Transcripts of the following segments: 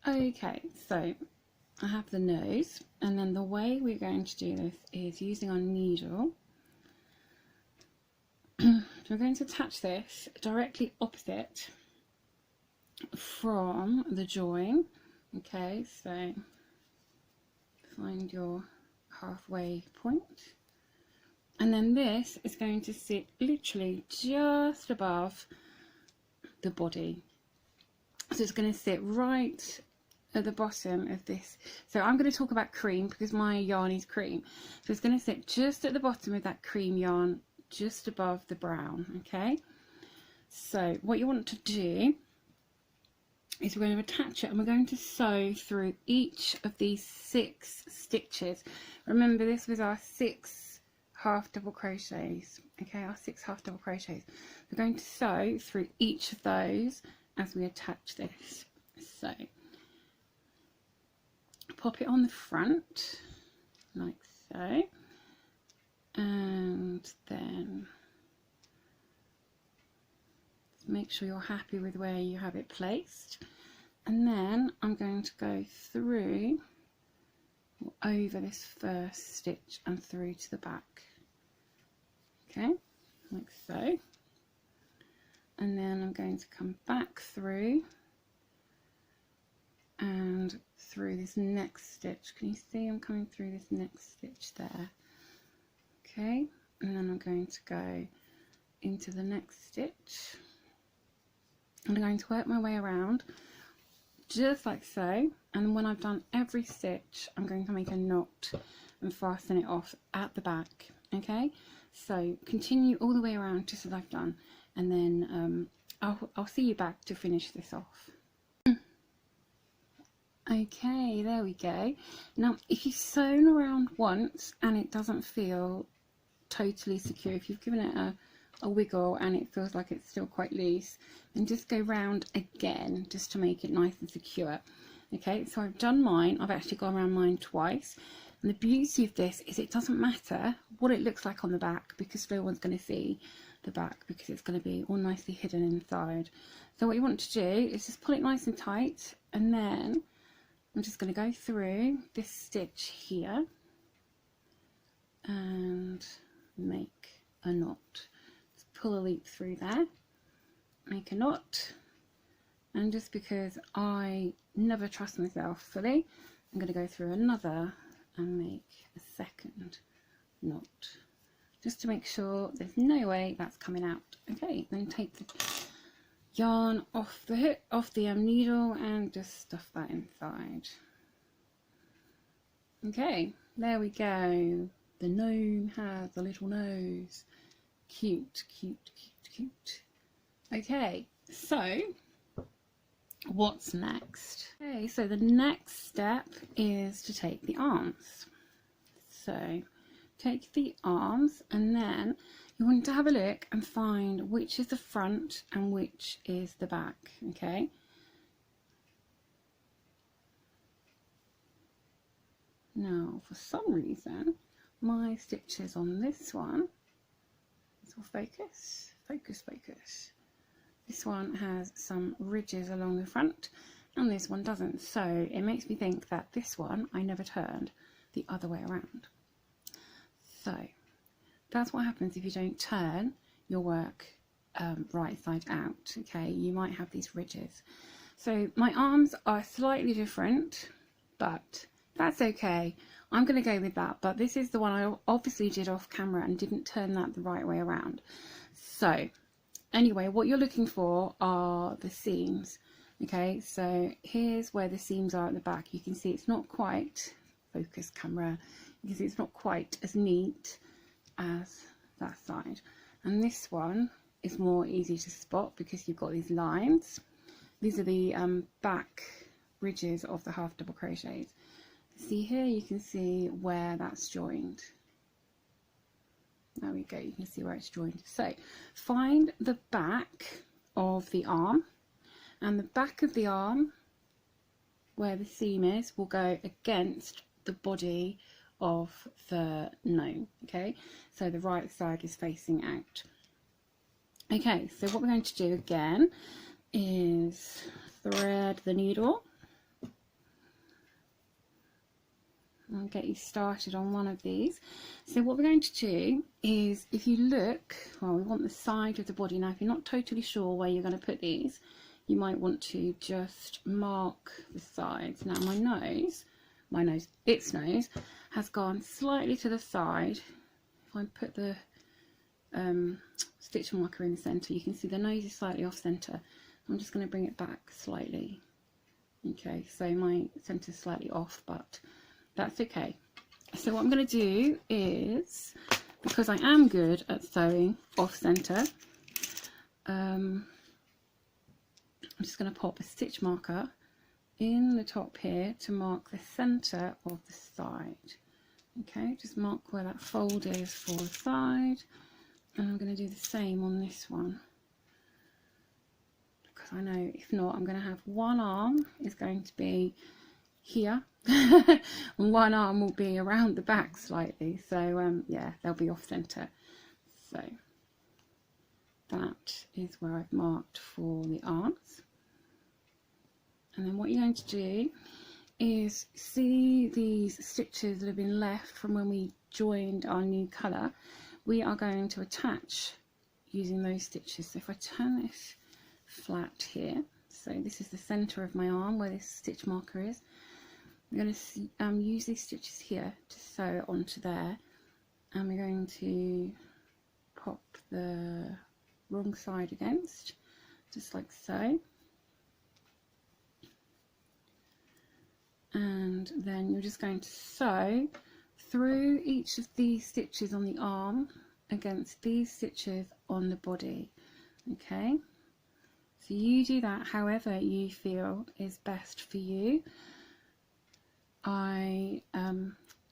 Okay, so I have the nose, and then the way we're going to do this is using our needle. So we're going to attach this directly opposite from the join. Okay, so find your halfway point, and then this is going to sit literally just above the body. So it's going to sit right at the bottom of this. So I'm going to talk about cream because my yarn is cream. So it's going to sit just at the bottom of that cream yarn, just above the brown. Okay, so what you want to do is we're going to attach it, and we're going to sew through each of these 6 stitches. Remember, this was our 6 half double crochets. Okay, our 6 half double crochets. We're going to sew through each of those as we attach this. So pop it on the front like so, and then make sure you're happy with where you have it placed, and then I'm going to go through over this first stitch and through to the back. Okay, like so, and then I'm going to come back through and through this next stitch. Can you see I'm coming through this next stitch there? Okay, and then I'm going to go into the next stitch. I'm going to work my way around just like so, and when I've done every stitch I'm going to make a knot and fasten it off at the back. Okay, so continue all the way around just as I've done, and then I'll see you back to finish this off. Okay, there we go. Now if you've sewn around once and it doesn't feel totally secure, if you've given it a wiggle and it feels like it's still quite loose, then just go round again just to make it nice and secure. Okay, so I've done mine. I've actually gone around mine twice, and the beauty of this is it doesn't matter what it looks like on the back, because no one's going to see the back because it's going to be all nicely hidden inside. So what you want to do is just pull it nice and tight, and then I'm just going to go through this stitch here and make a knot. Just pull a loop through there, make a knot, and just because I never trust myself fully, I'm going to go through another and make a second knot, just to make sure there's no way that's coming out. Okay, then take the yarn off the hook, off the needle, and just stuff that inside. Okay, there we go. The gnome has a little nose. Cute, cute, cute, cute. Okay, so what's next? Okay, so the next step is to take the arms. So take the arms, and then you want to have a look and find which is the front and which is the back. Okay, now for some reason my stitches on this one, this will focus, focus. This one has some ridges along the front and this one doesn't, so it makes me think that this one I never turned the other way around. So that's what happens if you don't turn your work right side out. Okay, you might have these ridges. So my arms are slightly different, but that's okay. I'm going to go with that, but this is the one I obviously did off camera and didn't turn that the right way around. So anyway, what you're looking for are the seams. Okay, so here's where the seams are at the back. You can see it's not quite, focus camera, you can see it's not quite as neat as that side, and this one is more easy to spot because you've got these lines. These are the back ridges of the half double crochets. See here, you can see where that's joined. There we go, you can see where it's joined. So find the back of the arm, and the back of the arm where the seam is will go against the body of the gnome. Okay, so the right side is facing out. Okay, so what we're going to do again is thread the needle I'll get you started on one of these. So what we're going to do is, if you look, well, we want the side of the body. Now if you're not totally sure where you're going to put these, you might want to just mark the sides. Now its nose has gone slightly to the side. If I put the stitch marker in the centre, you can see the nose is slightly off centre. I'm just going to bring it back slightly. Okay, so my centre is slightly off, but that's okay. So what I'm going to do is, because I am good at sewing off centre, I'm just going to pop a stitch marker in the top here to mark the centre of the side. Okay, just mark where that fold is for the side, and I'm going to do the same on this one, because I know if not I'm going to have one arm is going to be here and one arm will be around the back slightly, so yeah, they'll be off center. So that is where I've marked for the arms. And then what you're going to do is, see these stitches that have been left from when we joined our new colour, we are going to attach using those stitches. So if I turn this flat here, so this is the centre of my arm where this stitch marker is, I'm going to use these stitches here to sew it onto there, and we're going to pop the wrong side against, just like so, and then you're just going to sew through each of these stitches on the arm against these stitches on the body. Okay, so you do that however you feel is best for you. I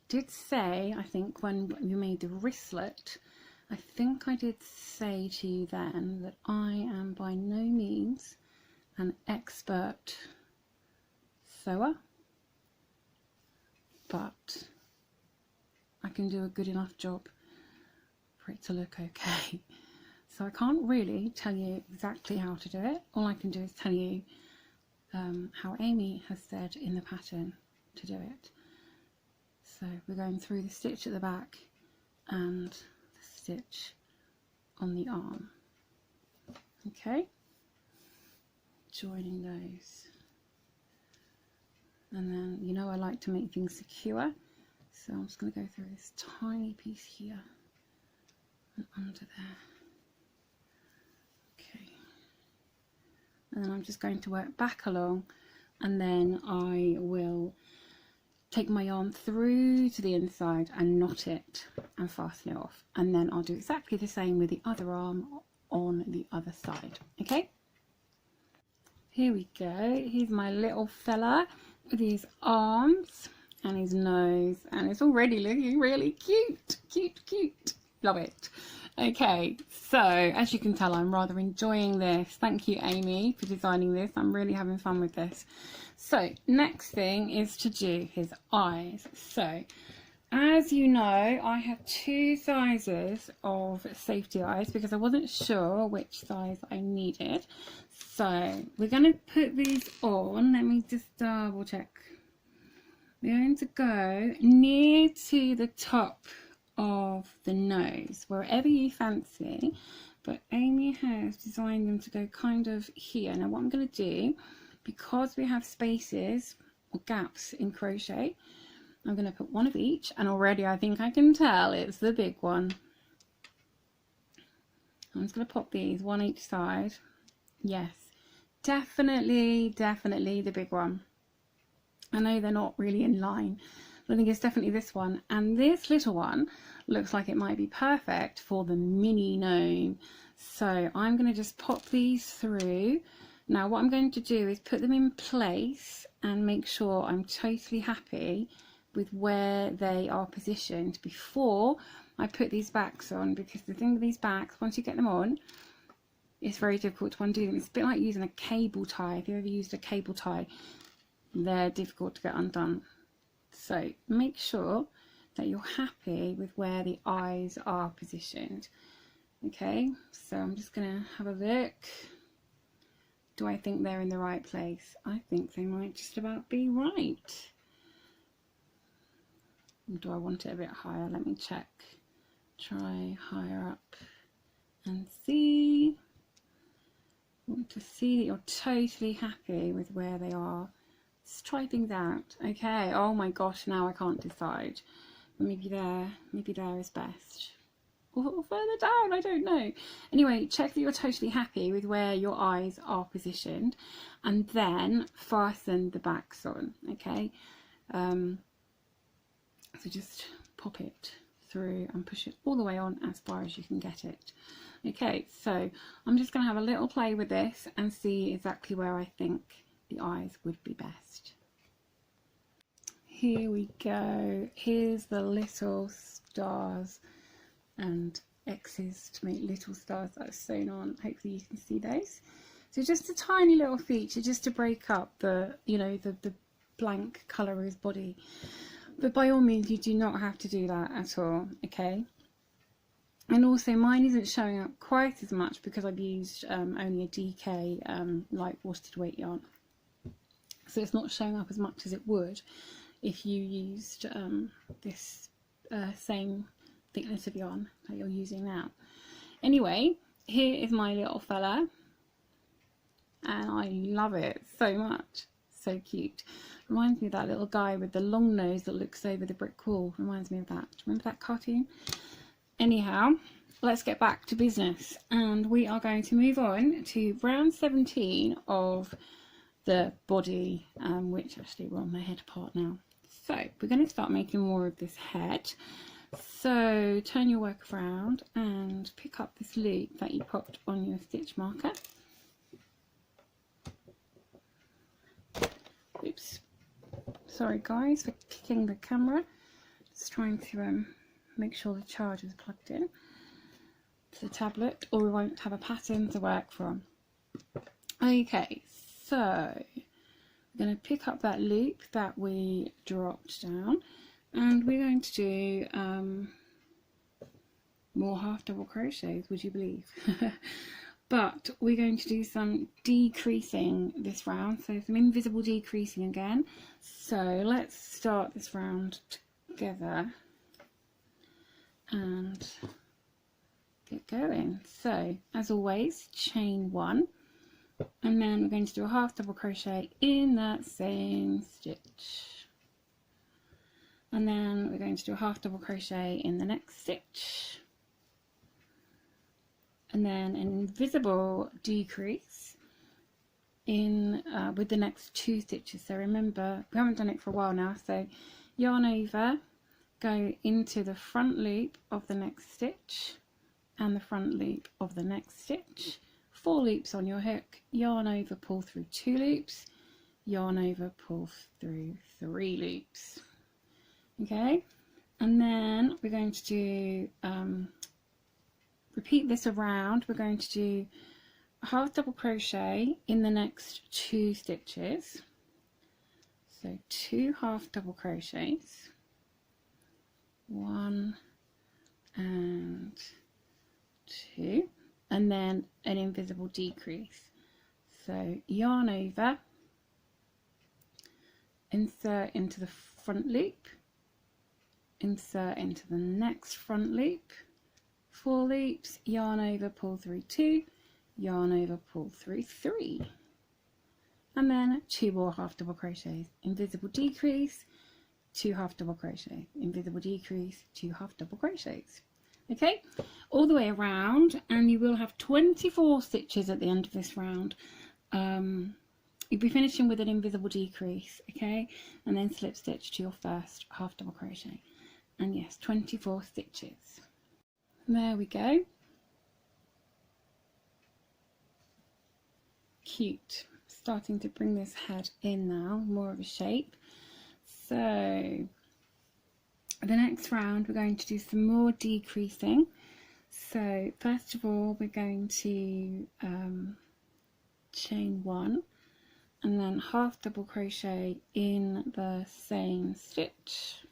did say, I think when you made the wristlet, I think I did say to you then that I am by no means an expert sewer, but I can do a good enough job for it to look okay. So I can't really tell you exactly how to do it. All I can do is tell you how Amy has said in the pattern to do it. So we're going through the stitch at the back and the stitch on the arm. Okay, joining those, and then you know I like to make things secure, so I'm just going to go through this tiny piece here and under there. Okay, and then I'm just going to work back along, and then I will take my yarn through to the inside and knot it and fasten it off, and then I'll do exactly the same with the other arm on the other side. Okay, here we go. Here's my little fella with his arms and his nose, and it's already looking really cute. Love it. Okay, so as you can tell, I'm rather enjoying this. Thank you, Amy, for designing this. I'm really having fun with this. So next thing is to do his eyes. So as you know, I have two sizes of safety eyes because I wasn't sure which size I needed. So we're going to put these on. Let me just double check. We're going to go near to the top of the nose, wherever you fancy, but Amy has designed them to go kind of here. Now what I'm going to do, because we have spaces or gaps in crochet, I'm going to put one of each, and already I think I can tell it's the big one. I'm just going to pop these one each side. Yes, definitely the big one. I know they're not really in line, but I think it's definitely this one, and this little one looks like it might be perfect for the mini gnome. So I'm going to just pop these through. Now what I'm going to do is put them in place and make sure I'm totally happy with where they are positioned before I put these backs on, because the thing with these backs, once you get them on, it's very difficult to undo them. It's a bit like using a cable tie. If you ever used a cable tie, they're difficult to get undone. So make sure that you're happy with where the eyes are positioned. Okay, so I'm just going to have a look. Do I think they're in the right place? I think they might just about be right. do I want it a bit higher? Let me check. Try higher up and see. Want to see that you're totally happy with where they are. Let's try things out. Okay, oh my gosh, now I can't decide. Maybe there is best. Or further down, I don't know. Anyway, check that you're totally happy with where your eyes are positioned, and then fasten the backs on, okay? So just pop it through and push it all the way on as far as you can get it. Okay, so I'm just going to have a little play with this and see exactly where I think the eyes would be best. Here we go. Here's the little stars and X's to make little stars that are sewn on. Hopefully you can see those. So just a tiny little feature just to break up the, you know, the blank colour of his body. But by all means, you do not have to do that at all, okay? And also mine isn't showing up quite as much because I've used only a DK light worsted weight yarn. So it's not showing up as much as it would if you used this same thickness of yarn that you're using now. Anyway, here is my little fella, and I love it so much. So cute. Reminds me of that little guy with the long nose that looks over the brick wall. Reminds me of that. Remember that cartoon? Anyhow, let's get back to business, and we are going to move on to round 17 of the body, which actually we're on the head part now. So we're going to start making more of this head. So turn your work around and pick up this loop that you popped on your stitch marker. Oops, sorry guys for kicking the camera. Just trying to make sure the charger is plugged in to the tablet, or we won't have a pattern to work from. Okay, so we're going to pick up that loop that we dropped down, and we're going to do more half double crochets, would you believe? But we're going to do some decreasing this round, so some invisible decreasing again. So let's start this round together and get going. So as always, chain 1, and then we're going to do a half double crochet in that same stitch, and then we're going to do a half double crochet in the next stitch, and then an invisible decrease in with the next 2 stitches. So remember, we haven't done it for a while now, so yarn over, go into the front loop of the next stitch and the front loop of the next stitch, 4 loops on your hook, yarn over, pull through 2 loops, yarn over, pull through 3 loops. Okay, and then we're going to do repeat this around. We're going to do a half double crochet in the next 2 stitches, so 2 half double crochets, 1 and 2, and then an invisible decrease. So yarn over, insert into the front loop, insert into the next front loop, 4 loops, yarn over, pull through 2, yarn over, pull through 3, and then 2 more half double crochets, invisible decrease, 2 half double crochet, invisible decrease, 2 half double crochets. Okay, all the way around, and you will have 24 stitches at the end of this round. You'll be finishing with an invisible decrease, okay, and then slip stitch to your first half double crochet, and yes, 24 stitches. There we go. Cute. Starting to bring this head in now, more of a shape. So the next round we're going to do some more decreasing. So first of all we're going to chain 1 and then half double crochet in the same stitch,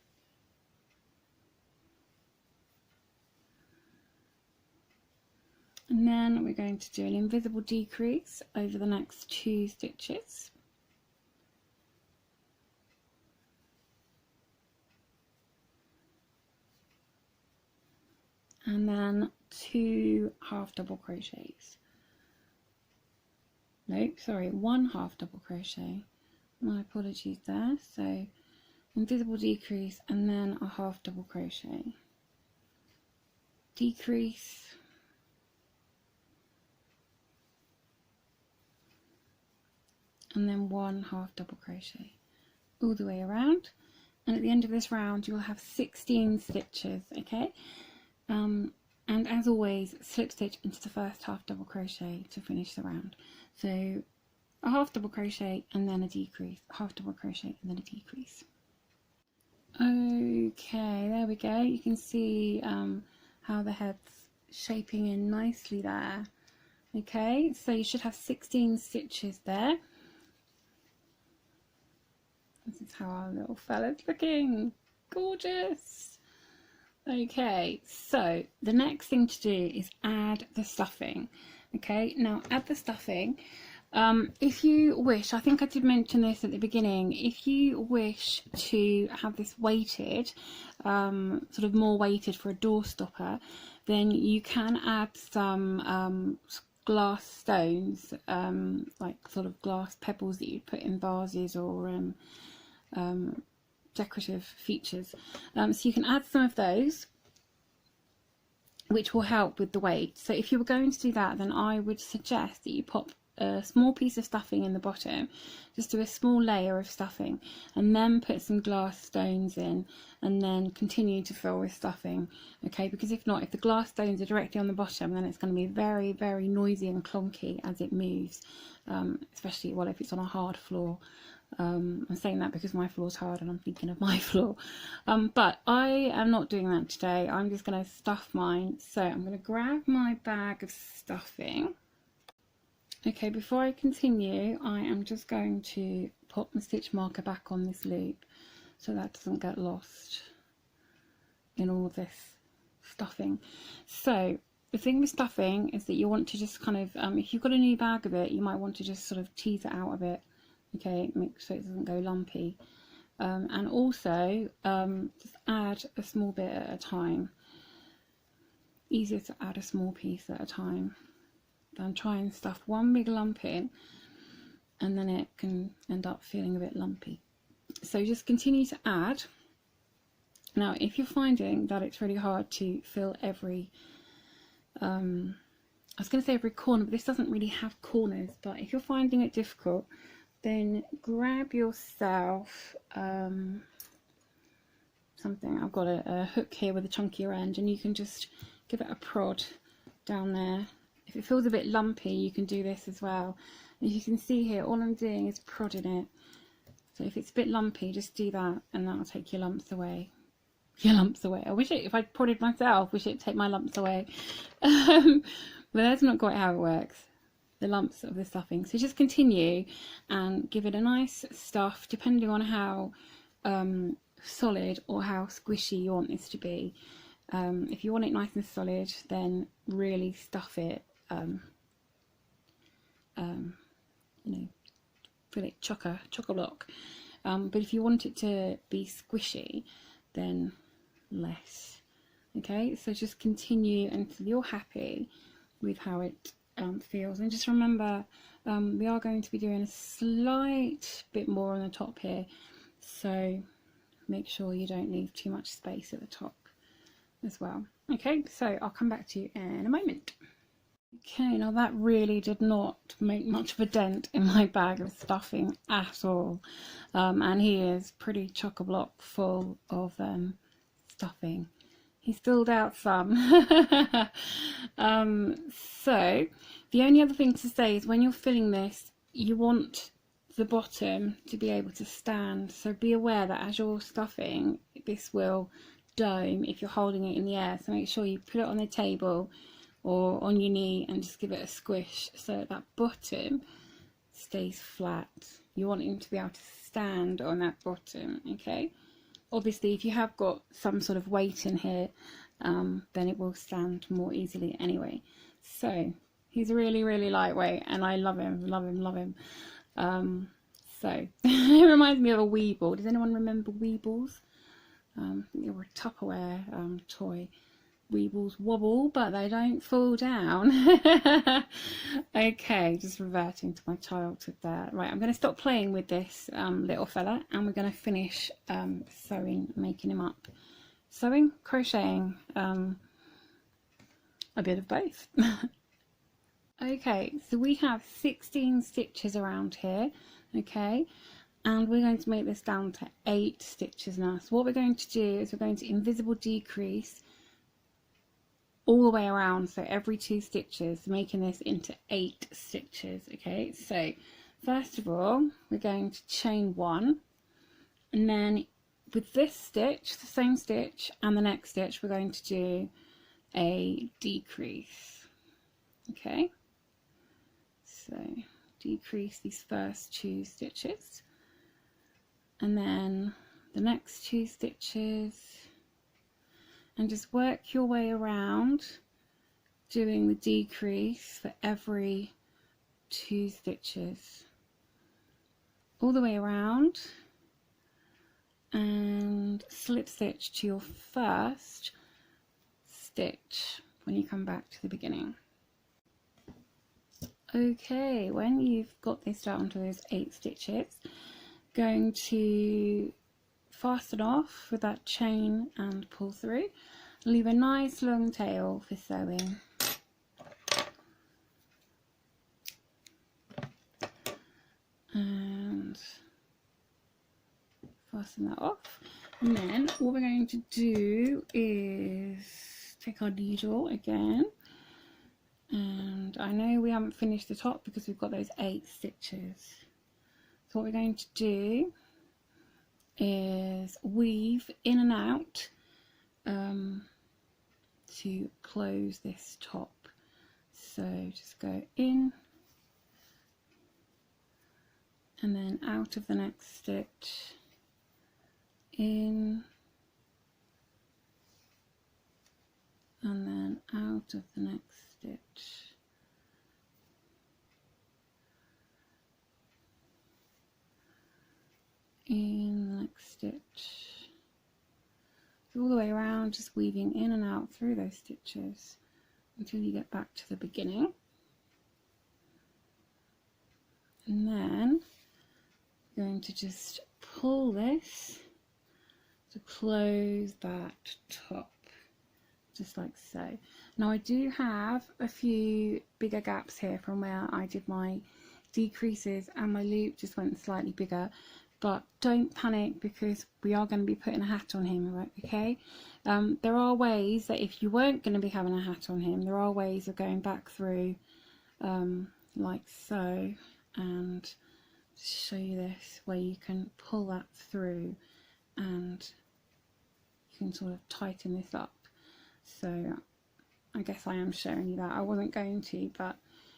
and then we're going to do an invisible decrease over the next 2 stitches, and then 2 half double crochets. No, sorry, 1 half double crochet. My apologies there. So invisible decrease and then a half double crochet, decrease, and then 1 half double crochet all the way around. And at the end of this round you will have 16 stitches, okay? And as always, slip stitch into the first half double crochet to finish the round. So a half double crochet and then a decrease, half double crochet and then a decrease. Okay, there we go. You can see how the head's shaping in nicely there. Okay, so you should have 16 stitches there. This is how our little fella's looking. Gorgeous. Okay, so the next thing to do is add the stuffing. Okay, now add the stuffing. If you wish, I think I did mention this at the beginning, if you wish to have this weighted, sort of more weighted for a door stopper, then you can add some glass stones, like sort of glass pebbles that you put in vases or decorative features. So you can add some of those, which will help with the weight. So if you were going to do that, then I would suggest that you pop a small piece of stuffing in the bottom, just do a small layer of stuffing, and then put some glass stones in, and then continue to fill with stuffing. Okay, because if not, if the glass stones are directly on the bottom, then it's going to be very, very noisy and clunky as it moves, especially if it's on a hard floor. I'm saying that because my floor's hard and I'm thinking of my floor, but I am not doing that today. I'm just going to stuff mine. So I'm going to grab my bag of stuffing. Okay, before I continue, I am just going to pop my stitch marker back on this loop so that doesn't get lost in all this stuffing. So the thing with stuffing is that you want to just kind of, if you've got a new bag of it, you might want to just sort of tease it out a bit, okay, make sure it doesn't go lumpy. And also just add a small bit at a time. Easier to add a small piece at a time than try and stuff one big lump in and then it can end up feeling a bit lumpy. So just continue to add. Now if you're finding that it's really hard to fill every I was going to say every corner, but this doesn't really have corners, but if you're finding it difficult, then grab yourself something. I've got a hook here with a chunkier end, and you can just give it a prod down there. If it feels a bit lumpy, you can do this as well. And you can see here, all I'm doing is prodding it. So if it's a bit lumpy, just do that, and that'll take your lumps away. Your lumps away. I wish if I'd prodded myself, wish it'd take my lumps away. But that's not quite how it works. The lumps of the stuffing. So just continue and give it a nice stuff, depending on how solid or how squishy you want this to be. If you want it nice and solid, then really stuff it. You know, fill it chock-a-block. But if you want it to be squishy, then less. Okay, so just continue until you're happy with how it feels. And just remember, we are going to be doing a slight bit more on the top here, so make sure you don't leave too much space at the top as well. Okay, so I'll come back to you in a moment. Okay, now that really did not make much of a dent in my bag of stuffing at all, and he is pretty chock-a-block full of stuffing. He's filled out some. So the only other thing to say is when you're filling this, you want the bottom to be able to stand, so be aware that as you're stuffing, this will dome if you're holding it in the air. So make sure you put it on the table or on your knee and just give it a squish so that bottom stays flat. You want him to be able to stand on that bottom. Okay, obviously if you have got some sort of weight in here, then it will stand more easily anyway. So he's really, really lightweight and I love him. So it reminds me of a Weeble. Does anyone remember Weebles? They were a Tupperware toy. weebles wobble, but they don't fall down. Okay, just reverting to my childhood there. Right, I'm going to stop playing with this little fella, and we're going to finish sewing, making him up. Sewing, crocheting, a bit of both. Okay, so we have 16 stitches around here, okay, and we're going to make this down to 8 stitches now. So what we're going to do is we're going to invisible decrease all the way around, so every 2 stitches, making this into 8 stitches. Okay, so first of all we're going to chain 1, and then with this stitch, the same stitch and the next stitch, we're going to do a decrease. Okay, so decrease these first 2 stitches, and then the next 2 stitches, and just work your way around doing the decrease for every 2 stitches all the way around, and slip stitch to your first stitch when you come back to the beginning. Okay, when you've got this down to those 8 stitches, going to fasten off with that chain and pull through. Leave a nice long tail for sewing. And fasten that off. And then what we're going to do is take our needle again. And I know we haven't finished the top because we've got those 8 stitches. So what we're going to do is weave in and out to close this top. So just go in and then out of the next stitch, in and then out of the next stitch, in the next stitch. So all the way around, just weaving in and out through those stitches until you get back to the beginning. And then you're going to just pull this to close that top, just like so. Now I do have a few bigger gaps here from where I did my decreases, and my loop just went slightly bigger. But don't panic, because we are going to be putting a hat on him, right? Okay, there are ways that if you weren't going to be having a hat on him, there are ways of going back through like so, and show you this, where you can pull that through and you can sort of tighten this up. So I guess I am showing you that. I wasn't going to, but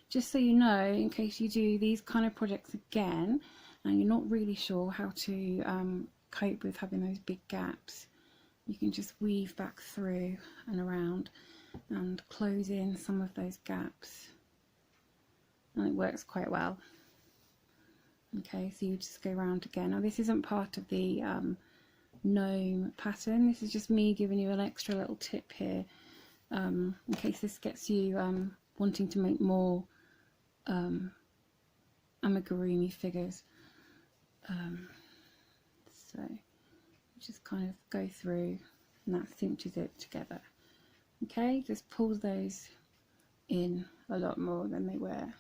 just so you know, in case you do these kind of projects again and you're not really sure how to cope with having those big gaps, you can just weave back through and around and close in some of those gaps, and it works quite well. Okay, so you just go around again. Now this isn't part of the gnome pattern, this is just me giving you an extra little tip here, in case this gets you wanting to make more amigurumi figures. So just kind of go through and that cinches it together. Okay, just pull those in a lot more than they were.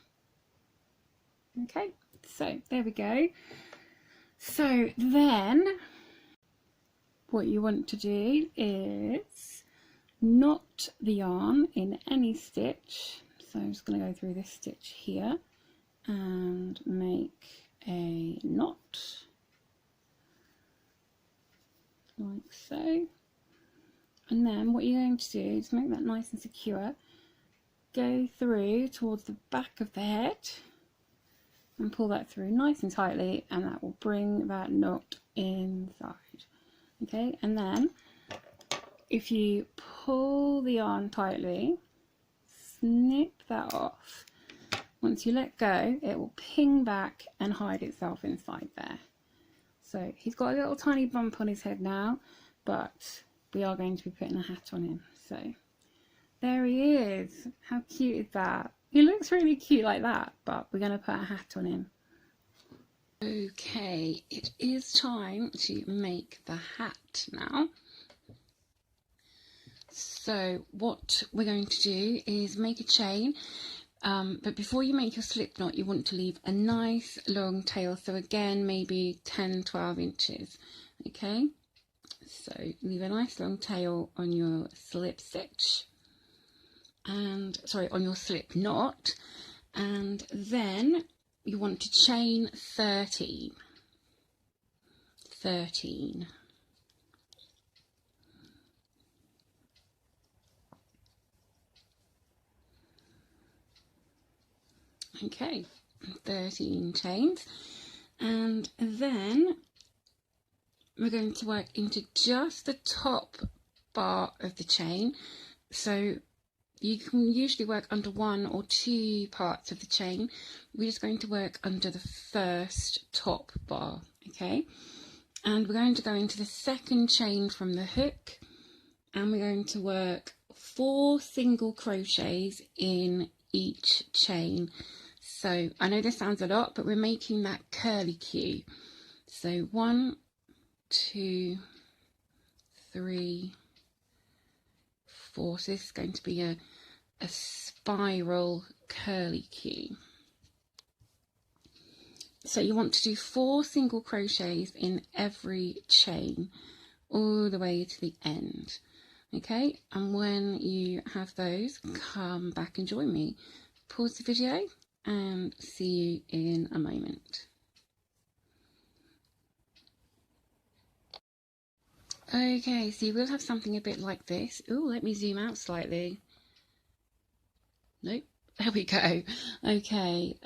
Okay, so there we go. So then what you want to do is knot the yarn in any stitch. So I'm just going to go through this stitch here and make a knot like so. And then what you're going to do is make that nice and secure, go through towards the back of the head and pull that through nice and tightly, and that will bring that knot inside. Okay, and then if you pull the yarn tightly, snip that off. Once you let go, it will ping back and hide itself inside there. So he's got a little tiny bump on his head now, but we are going to be putting a hat on him. So There he is. How cute is that? He looks really cute like that, but we're going to put a hat on him. Okay, it is time to make the hat now. So what we're going to do is make a chain, but before you make your slip knot, you want to leave a nice long tail. So again, maybe 10-12 inches. Okay, so leave a nice long tail on your slip stitch, and sorry, on your slip knot, and then you want to chain 13. Okay, 13 chains, and then we're going to work into just the top bar of the chain. So you can usually work under 1 or 2 parts of the chain. We're just going to work under the first top bar, okay? And we're going to go into the second chain from the hook, and we're going to work 4 single crochets in each chain. So I know this sounds a lot, but we're making that curly Q. So 1, 2, 3, 4. So this is going to be a spiral curly Q. So you want to do 4 single crochets in every chain all the way to the end. Okay, and when you have those, come back and join me. Pause the video and see you in a moment. Okay, so you will have something a bit like this. Oh, let me zoom out slightly. Nope, there we go. Okay,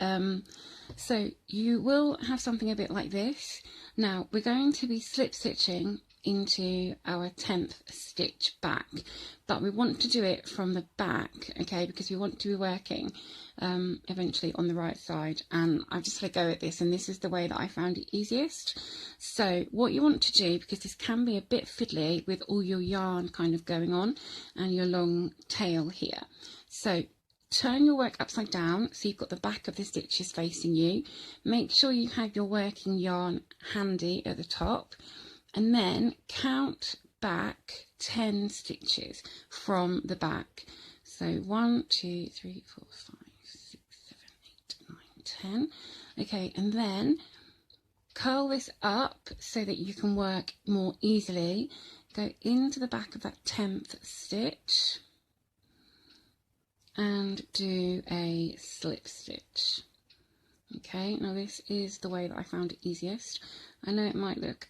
so you will have something a bit like this. Now we're going to be slip stitching into our 10th stitch back, but we want to do it from the back, okay, because we want to be working eventually on the right side, and I've just had a go at this, and this is the way that I found it easiest. So what you want to do, because this can be a bit fiddly with all your yarn kind of going on and your long tail here, so turn your work upside down so you've got the back of the stitches facing you. Make sure you have your working yarn handy at the top, and then count back 10 stitches from the back. So 1, 2, 3, 4, 5, 6, 7, 8, 9, 10. Okay, and then curl this up so that you can work more easily. Go into the back of that 10th stitch and do a slip stitch. Okay, now this is the way that I found it easiest. I know it might look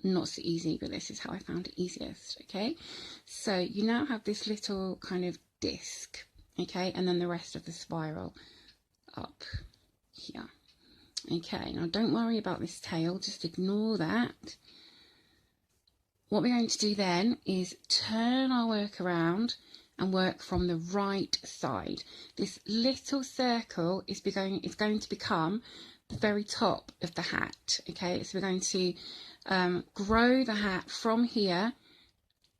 not so easy, but this is how I found it easiest. Okay, so you now have this little kind of disc, okay, and then the rest of the spiral up here. Okay, now don't worry about this tail, just ignore that. What we're going to do then is turn our work around and work from the right side. This little circle is going to become the very top of the hat. Okay, so we're going to grow the hat from here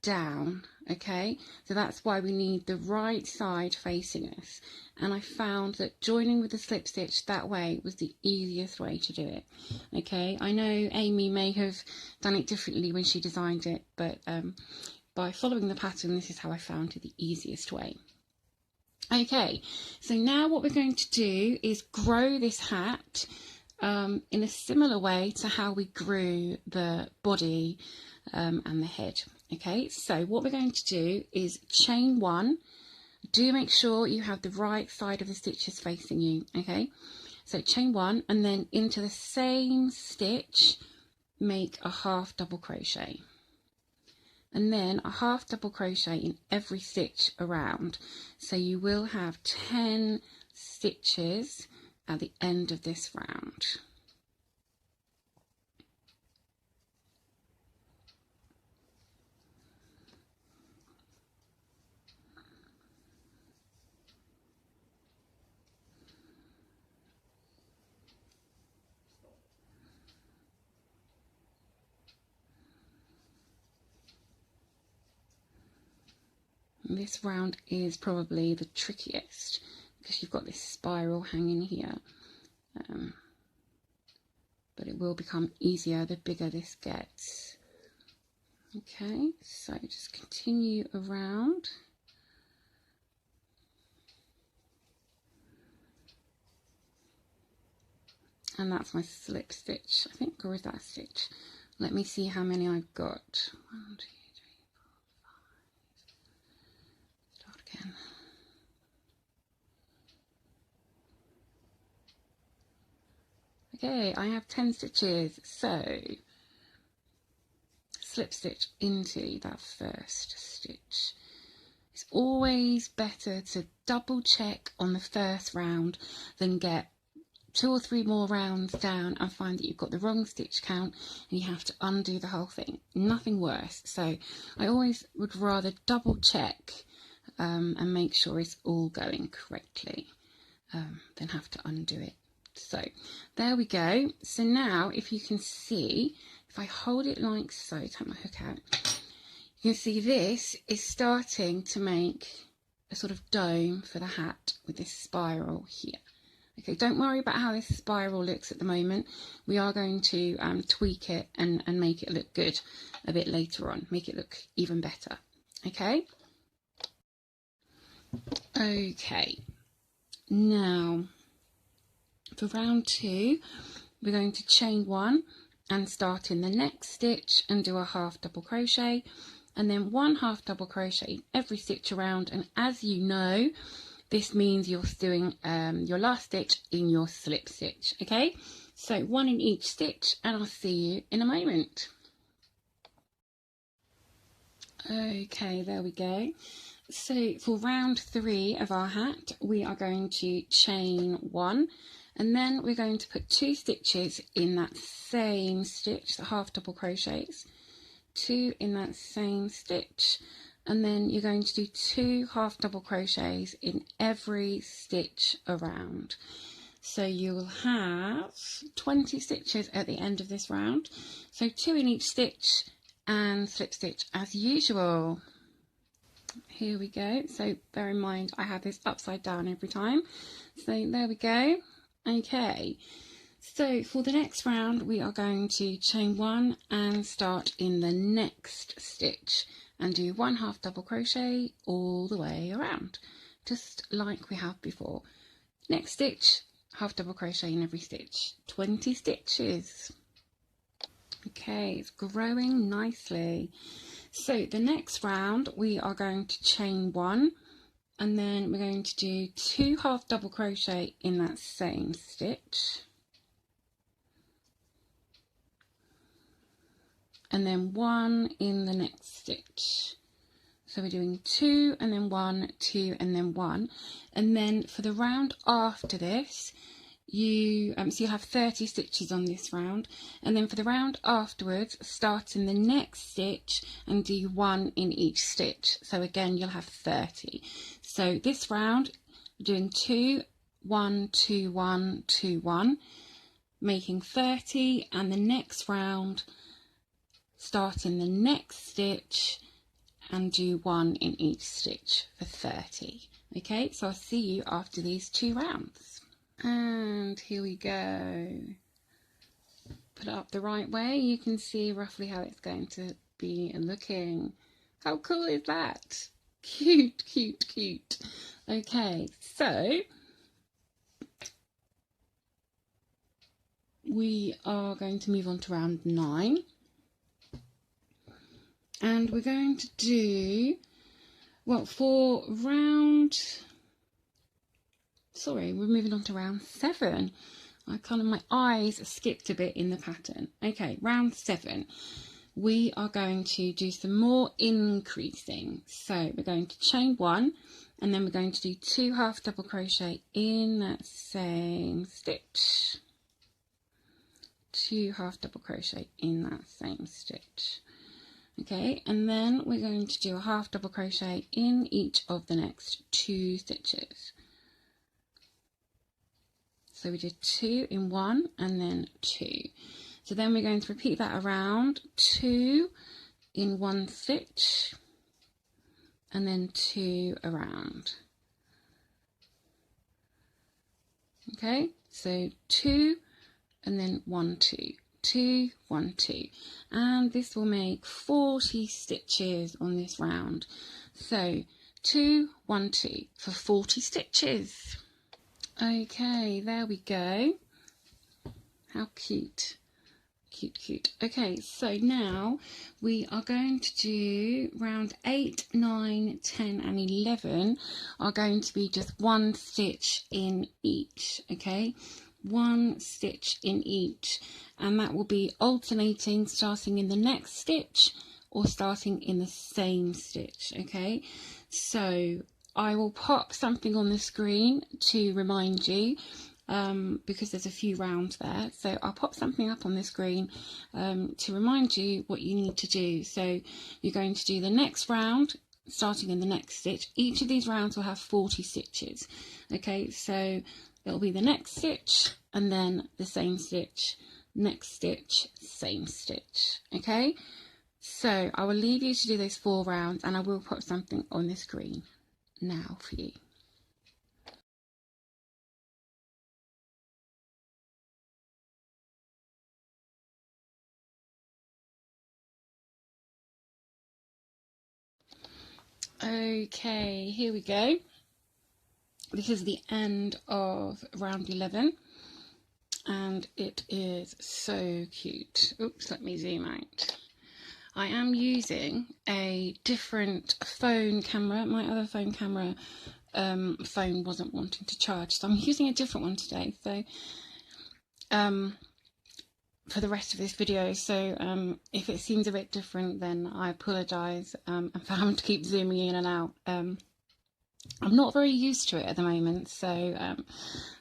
down. Okay, so that's why we need the right side facing us, and I found that joining with the slip stitch that way was the easiest way to do it. Okay, I know Amy may have done it differently when she designed it, but by following the pattern, this is how I found it the easiest way. Okay, so now what we're going to do is grow this hat in a similar way to how we grew the body and the head. Okay, so what we're going to do is chain 1. Do make sure you have the right side of the stitches facing you. Okay, so chain 1, and then into the same stitch make a half double crochet, and then a half double crochet in every stitch around. So you will have 10 stitches at the end of this round. this round is probably the trickiest because you've got this spiral hanging here, but it will become easier the bigger this gets. Okay, so just continue around. And that's my slip stitch, I think, or is that a stitch? Let me see how many I've got. 1, 2, 3, 4, 5. Start again. Okay, I have 10 stitches, so slip stitch into that first stitch. It's always better to double check on the first round than get 2 or 3 more rounds down and find that you've got the wrong stitch count and you have to undo the whole thing. Nothing worse. So I always would rather double check and make sure it's all going correctly than have to undo it. So there we go. So now if you can see, if I hold it like so, take my hook out, you can see this is starting to make a sort of dome for the hat with this spiral here. Okay, don't worry about how this spiral looks at the moment. We are going to tweak it and make it look good a bit later on, make it look even better. Okay? Okay, now for round 2, we're going to chain 1 and start in the next stitch and do a half double crochet, and then 1 half double crochet in every stitch around, and as you know, this means you're doing your last stitch in your slip stitch. Okay, so 1 in each stitch, and I'll see you in a moment. Okay, there we go. So for round 3 of our hat, we are going to chain 1, and then we're going to put 2 stitches in that same stitch, the half double crochets, 2 in that same stitch, and then you're going to do 2 half double crochets in every stitch around. So you will have 20 stitches at the end of this round, so 2 in each stitch and slip stitch as usual. Here we go. So bear in mind I have this upside down every time, so there we go. Okay, so for the next round we are going to chain 1 and start in the next stitch and do 1 half double crochet all the way around, just like we have before. Next stitch, half double crochet in every stitch, 20 stitches. Okay, it's growing nicely. So the next round we are going to chain 1, and then we're going to do 2 half double crochet in that same stitch, and then 1 in the next stitch. So we're doing 2 and then 1, 2 and then 1, and then for the round after this you so you'll have 30 stitches on this round, and then for the round afterwards start in the next stitch and do 1 in each stitch, so again you'll have 30. So this round we're doing 2 1 2 1 2 1, making 30, and the next round start in the next stitch and do 1 in each stitch for 30. Okay, so I'll see you after these 2 rounds. And here we go. Put it up the right way, you can see roughly how it's going to be looking. How cool is that? Cute, cute, cute. Okay, so we are going to move on to round 9. And we're going to do, well, for round, sorry, we're moving on to round 7. My eyes skipped a bit in the pattern. Okay, round 7. We are going to do some more increasing. So we're going to chain 1, and then we're going to do 2 half double crochet in that same stitch. 2 half double crochet in that same stitch. Okay, and then we're going to do a half double crochet in each of the next 2 stitches. So we did 2 in 1 and then 2. So then we're going to repeat that around, 2 in 1 stitch, and then 2 around. Okay, so 2 and then 1, 2, 2, 1, 2, and this will make 40 stitches on this round. So 2, 1, 2 for 40 stitches. Okay, there we go. How cute. Cute, cute. Okay, so now we are going to do round 8, 9, 10 and 11 are going to be just 1 stitch in each, okay? 1 stitch in each, and that will be alternating, starting in the next stitch or starting in the same stitch, okay? So I will pop something on the screen to remind you, because there's a few rounds there, so I'll pop something up on the screen to remind you what you need to do. So you're going to do the next round starting in the next stitch. Each of these rounds will have 40 stitches, okay? So it'll be the next stitch and then the same stitch, next stitch, same stitch, okay? So I will leave you to do those 4 rounds, and I will put something on the screen now for you. Okay, here we go. This is the end of round 11, and it is so cute. Oops, let me zoom out. I am using a different phone camera. My other phone camera phone wasn't wanting to charge, so I'm using a different one today. So for the rest of this video, so if it seems a bit different, then I apologise for having to keep zooming in and out. I'm not very used to it at the moment, so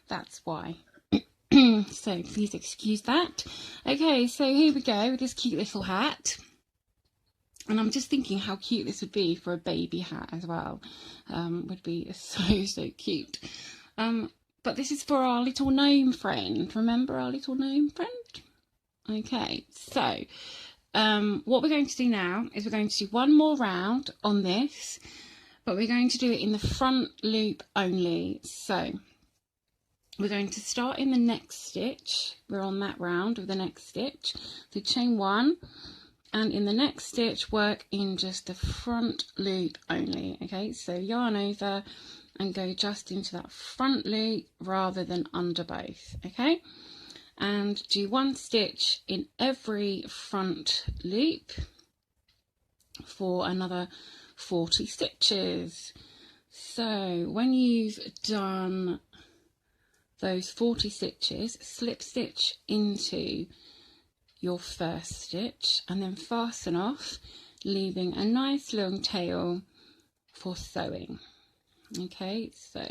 that's why. So please excuse that. Okay, so here we go with this cute little hat, and I'm just thinking how cute this would be for a baby hat as well. Would be so cute. But this is for our little gnome friend. Remember our little gnome friend? Okay, so what we're going to do now is we're going to do one more round on this, but we're going to do it in the front loop only. So we're going to start in the next stitch. We're on that round of the next stitch. So chain 1, and in the next stitch work in just the front loop only. Okay, so yarn over and go just into that front loop rather than under both. Okay, and do 1 stitch in every front loop for another 40 stitches. So when you've done those 40 stitches, slip stitch into your first stitch and then fasten off, leaving a nice long tail for sewing. Okay, so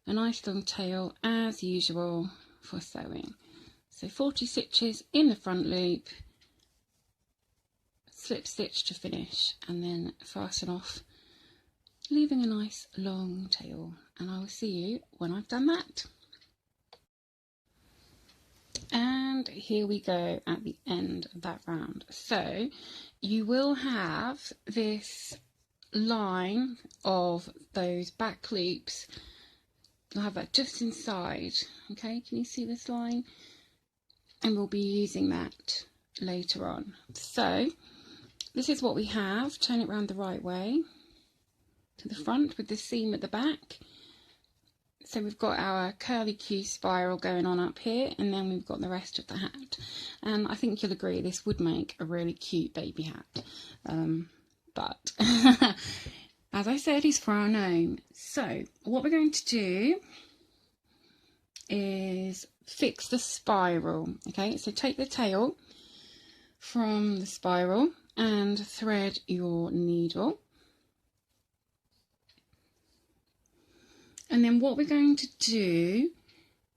a nice long tail as usual for sewing. So 40 stitches in the front loop, slip stitch to finish, and then fasten off, leaving a nice long tail. And I will see you when I've done that. And here we go at the end of that round. So you will have this line of those back loops. You'll have that just inside. Okay, can you see this line? And we'll be using that later on. So this is what we have. Turn it around the right way to the front with the seam at the back. So we've got our curly Q spiral going on up here, and then we've got the rest of the hat. And I think you'll agree this would make a really cute baby hat. But as I said, he's for our gnome. So what we're going to do is fix the spiral. Okay, so take the tail from the spiral and thread your needle. And then what we're going to do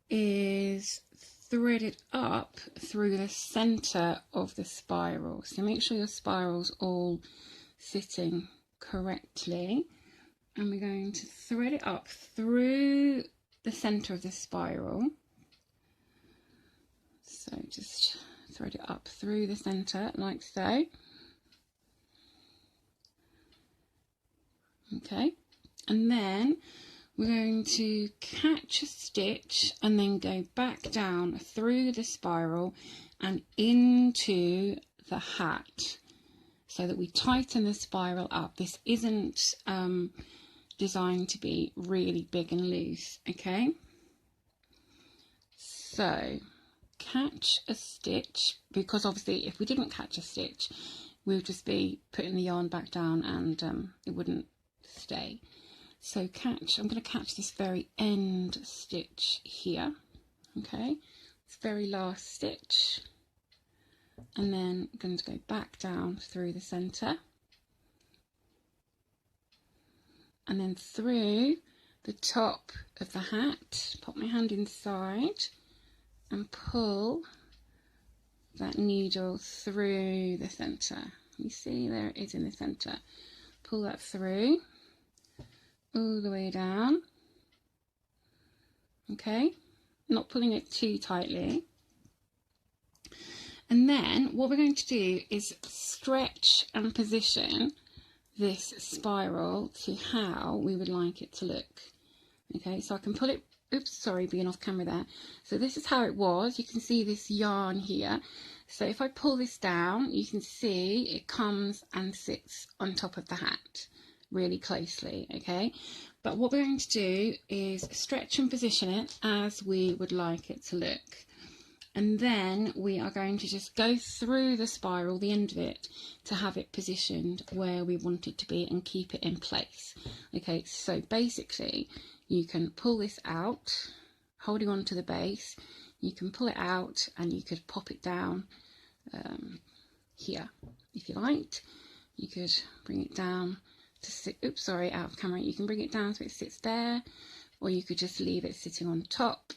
is thread it up through the center of the spiral. So make sure your spiral's all sitting correctly. And we're going to thread it up through the center of the spiral. So just thread it up through the center like so. Okay, and then we're going to catch a stitch and then go back down through the spiral and into the hat so that we tighten the spiral up. This isn't designed to be really big and loose, okay? So catch a stitch, because obviously if we didn't catch a stitch, we would just be putting the yarn back down and it wouldn't stay. So I'm going to catch this very end stitch here, okay, this very last stitch, and then I'm going to go back down through the centre and then through the top of the hat, pop my hand inside and pull that needle through the centre. You see, there it is in the centre. Pull that through all the way down, okay, not pulling it too tightly. And then what we're going to do is stretch and position this spiral to how we would like it to look. Okay, so I can pull it, oops, sorry, being off camera there. So this is how it was. You can see this yarn here. So if I pull this down, you can see it comes and sits on top of the hat really closely, okay? But what we're going to do is stretch and position it as we would like it to look. And then we are going to just go through the spiral, the end of it, to have it positioned where we want it to be and keep it in place. Okay, so basically you can pull this out, holding on to the base, you can pull it out and you could pop it down here if you liked. You could bring it down to sit, oops, sorry, out of camera. You can bring it down so it sits there, or you could just leave it sitting on top.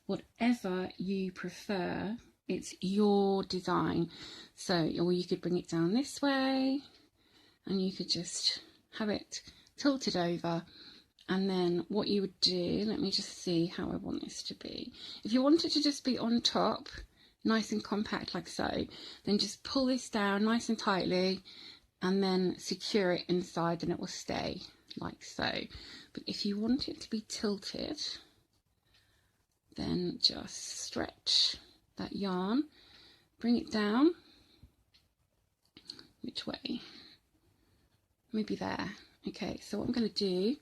Whatever you prefer, it's your design. So, or you could bring it down this way and you could just have it tilted over. And then what you would do, let me just see how I want this to be. If you want it to just be on top, nice and compact like so, then just pull this down nice and tightly and then secure it inside and it will stay like so. But if you want it to be tilted, then just stretch that yarn, bring it down, which way? Maybe there. Okay, so what I'm going to do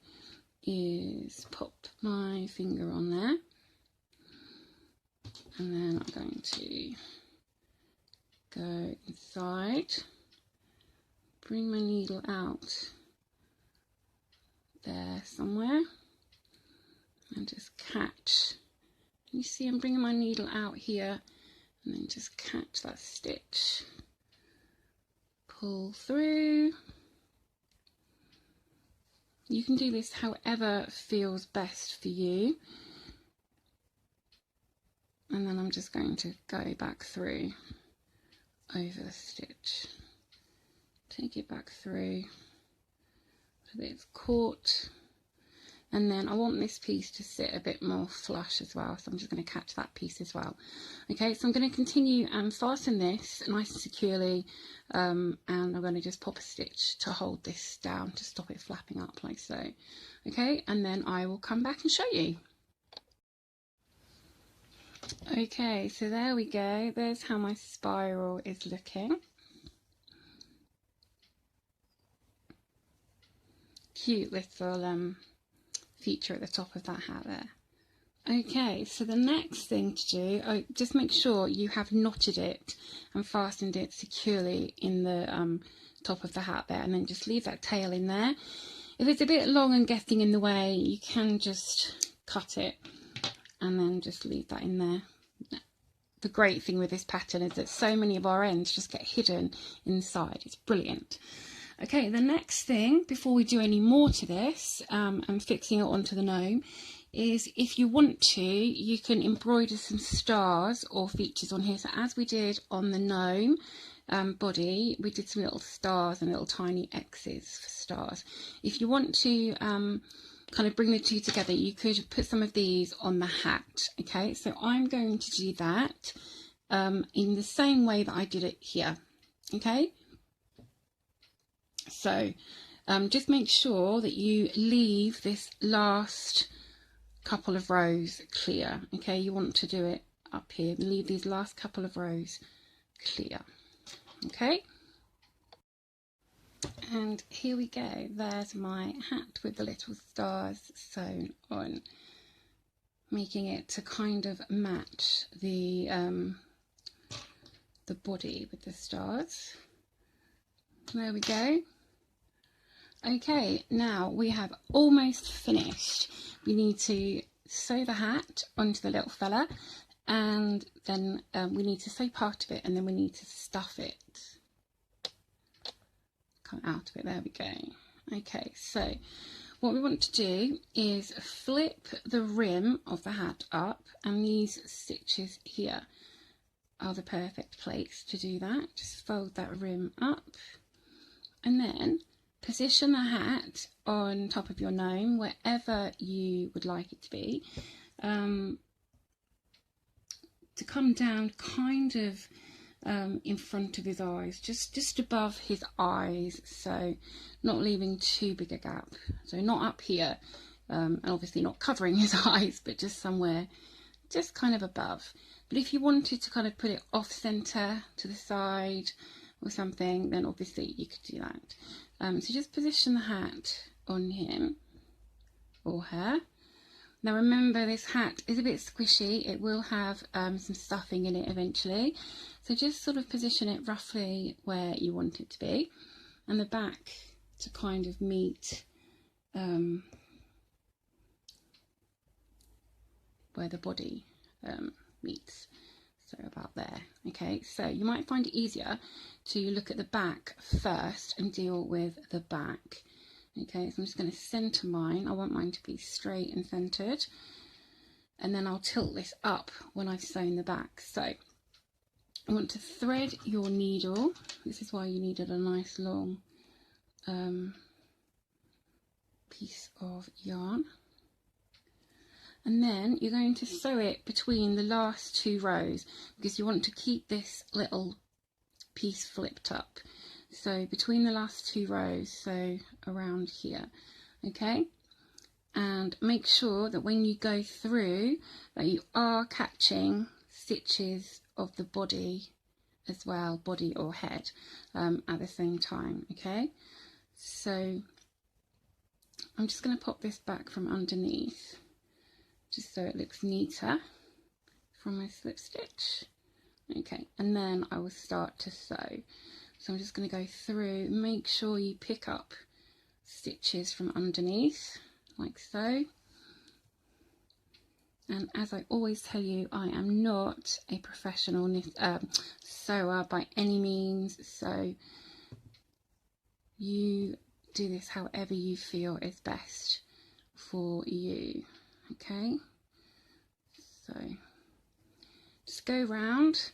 is pop my finger on there, and then I'm going to go inside, bring my needle out there somewhere, and just catch. You see I'm bringing my needle out here and then just catch that stitch, pull through. You can do this however feels best for you. And then I'm just going to go back through over the stitch. Take it back through so that it's caught. And then I want this piece to sit a bit more flush as well, so I'm just going to catch that piece as well. Okay, so I'm going to continue and fasten this nice and securely, and I'm going to just pop a stitch to hold this down to stop it flapping up like so. Okay, and then I will come back and show you. Okay, so there we go. There's how my spiral is looking. Cute little feature at the top of that hat there. Okay, so the next thing to do, just make sure you have knotted it and fastened it securely in the top of the hat there, and then just leave that tail in there. If it's a bit long and getting in the way, you can just cut it and then just leave that in there. The great thing with this pattern is that so many of our ends just get hidden inside. It's brilliant. Okay, the next thing, before we do any more to this, and fixing it onto the gnome, is if you want to, you can embroider some stars or features on here. So as we did on the gnome body, we did some little stars and little tiny X's for stars. If you want to kind of bring the two together, you could put some of these on the hat. Okay, so I'm going to do that in the same way that I did it here. Okay. So just make sure that you leave this last couple of rows clear. Okay, you want to do it up here, leave these last couple of rows clear. Okay, and here we go, there's my hat with the little stars sewn on, making it to kind of match the body with the stars. There we go. Okay, now we have almost finished. We need to sew the hat onto the little fella, and then we need to sew part of it, and then we need to stuff it. Come out of it, there we go. Okay, so what we want to do is flip the rim of the hat up, and these stitches here are the perfect place to do that. Just fold that rim up, and then position the hat on top of your gnome, wherever you would like it to be, to come down kind of in front of his eyes, just above his eyes, so not leaving too big a gap. So not up here, and obviously not covering his eyes, but just somewhere just kind of above. But if you wanted to kind of put it off center to the side or something, then obviously you could do that. So just position the hat on him or her. Now remember, this hat is a bit squishy, it will have some stuffing in it eventually, so just sort of position it roughly where you want it to be, and the back to kind of meet where the body meets. So about there. Okay, so you might find it easier to look at the back first and deal with the back. Okay, so I'm just going to centre mine. I want mine to be straight and centred, and then I'll tilt this up when I've sewn the back. So I want to thread your needle. This is why you needed a nice long piece of yarn. And then you're going to sew it between the last two rows, because you want to keep this little piece flipped up. So between the last two rows, so around here, okay? And make sure that when you go through that you are catching stitches of the body as well, body or head, at the same time, okay? So I'm just going to pop this back from underneath, just so it looks neater from my slip stitch. Okay, and then I will start to sew. So I'm just going to go through, make sure you pick up stitches from underneath, like so. And as I always tell you, I am not a professional sewer by any means, so you do this however you feel is best for you. Okay, so just go round,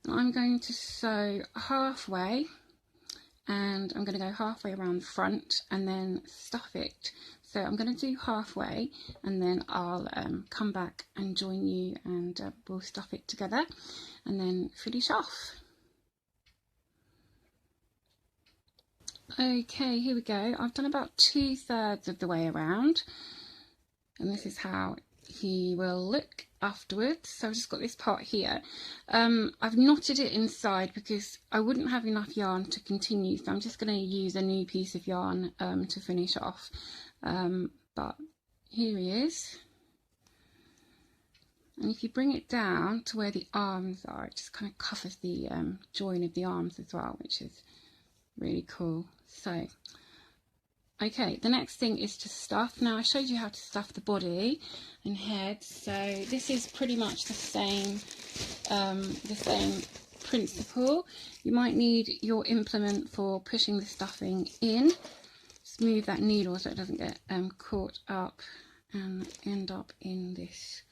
and I'm going to sew halfway, and I'm going to go halfway around the front and then stuff it. So I'm going to do halfway, and then I'll come back and join you, and we'll stuff it together and then finish off. Okay, here we go. I've done about 2/3 of the way around, and this is how he will look afterwards. So I've just got this part here. I've knotted it inside because I wouldn't have enough yarn to continue, so I'm just going to use a new piece of yarn to finish off. But here he is, and if you bring it down to where the arms are, it just kind of covers the join of the arms as well, which is really cool. So okay, the next thing is to stuff. Now I showed you how to stuff the body and head, so this is pretty much the same principle. You might need your implement for pushing the stuffing in. Just move that needle so it doesn't get caught up and end up in this.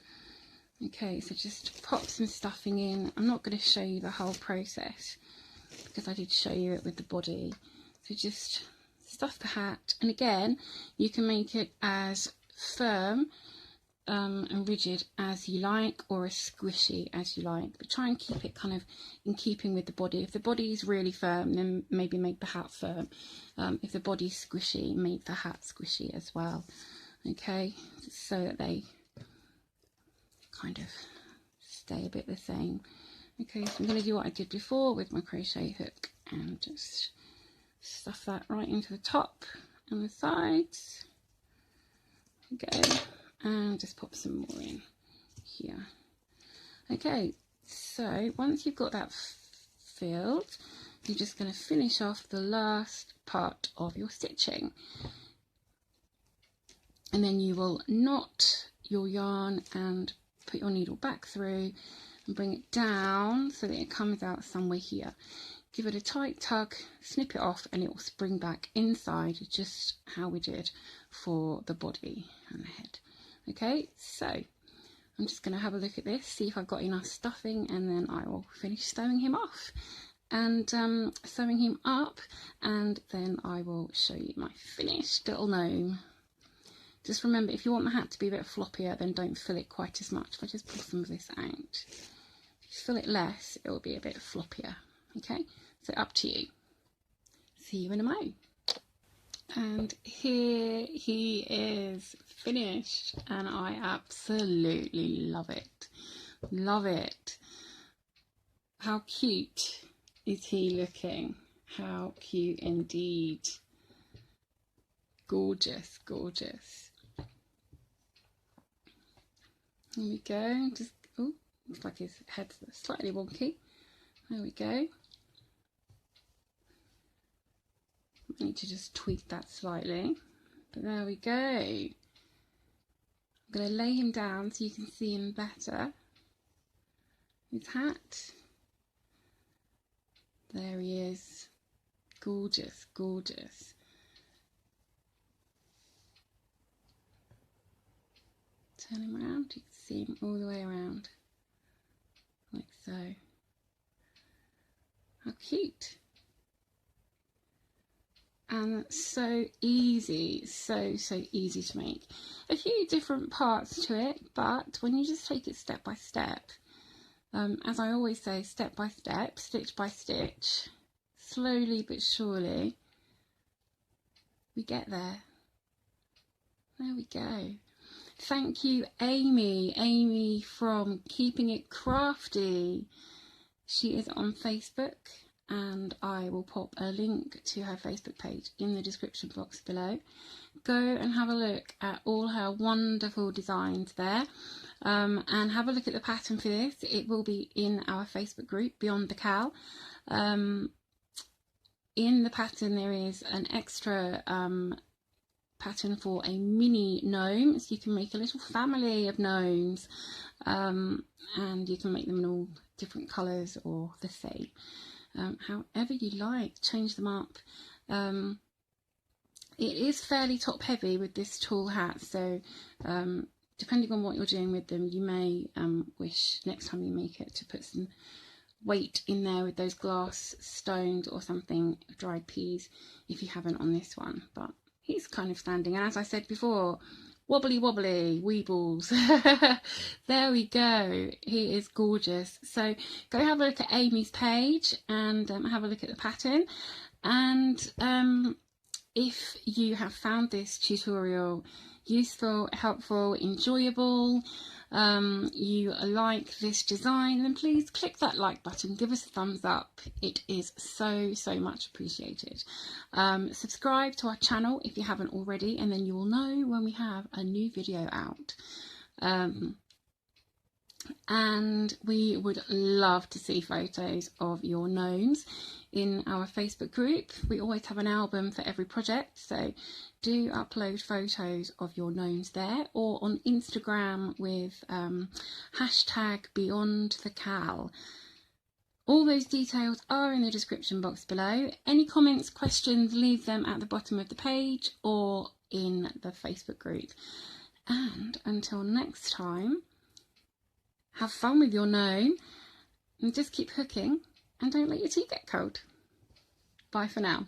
Okay, so just pop some stuffing in. I'm not going to show you the whole process because I did show you it with the body. So just stuff the hat, and again you can make it as firm and rigid as you like, or as squishy as you like, but try and keep it kind of in keeping with the body. If the body is really firm, then maybe make the hat firm. If the body's squishy, make the hat squishy as well. Okay, so that they kind of stay a bit the same. Okay, so I'm going to do what I did before with my crochet hook and just stuff that right into the top and the sides. Okay, and just pop some more in here. Okay, so once you've got that filled, you're just going to finish off the last part of your stitching, and then you will knot your yarn and put your needle back through and bring it down so that it comes out somewhere here. Give it a tight tug, snip it off, and it will spring back inside, just how we did for the body and the head. Okay, so I'm just going to have a look at this, see if I've got enough stuffing, and then I will finish sewing him off and sewing him up, and then I will show you my finished little gnome. Just remember, if you want the hat to be a bit floppier, then don't fill it quite as much. If I just pull some of this out, if you fill it less, it will be a bit floppier. Okay, so up to you. See you in a mo. And here he is finished, and I absolutely love it. Love it. How cute is he looking? How cute indeed. Gorgeous, gorgeous. Here we go. Just, oh, looks like his head's slightly wonky. There we go. I need to just tweak that slightly, but there we go. I'm going to lay him down so you can see him better. His hat. There he is. Gorgeous, gorgeous. Turn him around, you can see him all the way around, like so. How cute. And so easy, so easy to make. A few different parts to it, but when you just take it step by step, as I always say, step by step, stitch by stitch, slowly but surely, we get there. There we go. Thank you, Amy from Keeping It Crafty. She is on Facebook, and I will pop a link to her Facebook page in the description box below. Go and have a look at all her wonderful designs there, and have a look at the pattern for this. It will be in our Facebook group, Beyond the Cowl. In the pattern there is an extra pattern for a mini gnome, so you can make a little family of gnomes, and you can make them in all different colours or the same. However you like, change them up. It is fairly top heavy with this tall hat, so depending on what you're doing with them, you may wish next time you make it to put some weight in there with those glass stones or something, dried peas, if you haven't on this one. But he's kind of standing, and as I said before, wobbly wobbly weebles. There we go. He is gorgeous. So go have a look at Amy's page and have a look at the pattern. And if you have found this tutorial useful, helpful, enjoyable, you like this design, then please click that like button, give us a thumbs up. It is so much appreciated. Subscribe to our channel if you haven't already, and then you will know when we have a new video out. And we would love to see photos of your gnomes in our Facebook group. We always have an album for every project, so do upload photos of your gnomes there, or on Instagram with hashtag Beyond the Cowl. All those details are in the description box below. Any comments, questions, leave them at the bottom of the page or in the Facebook group. And until next time, have fun with your gnome and just keep hooking and don't let your tea get cold. Bye for now.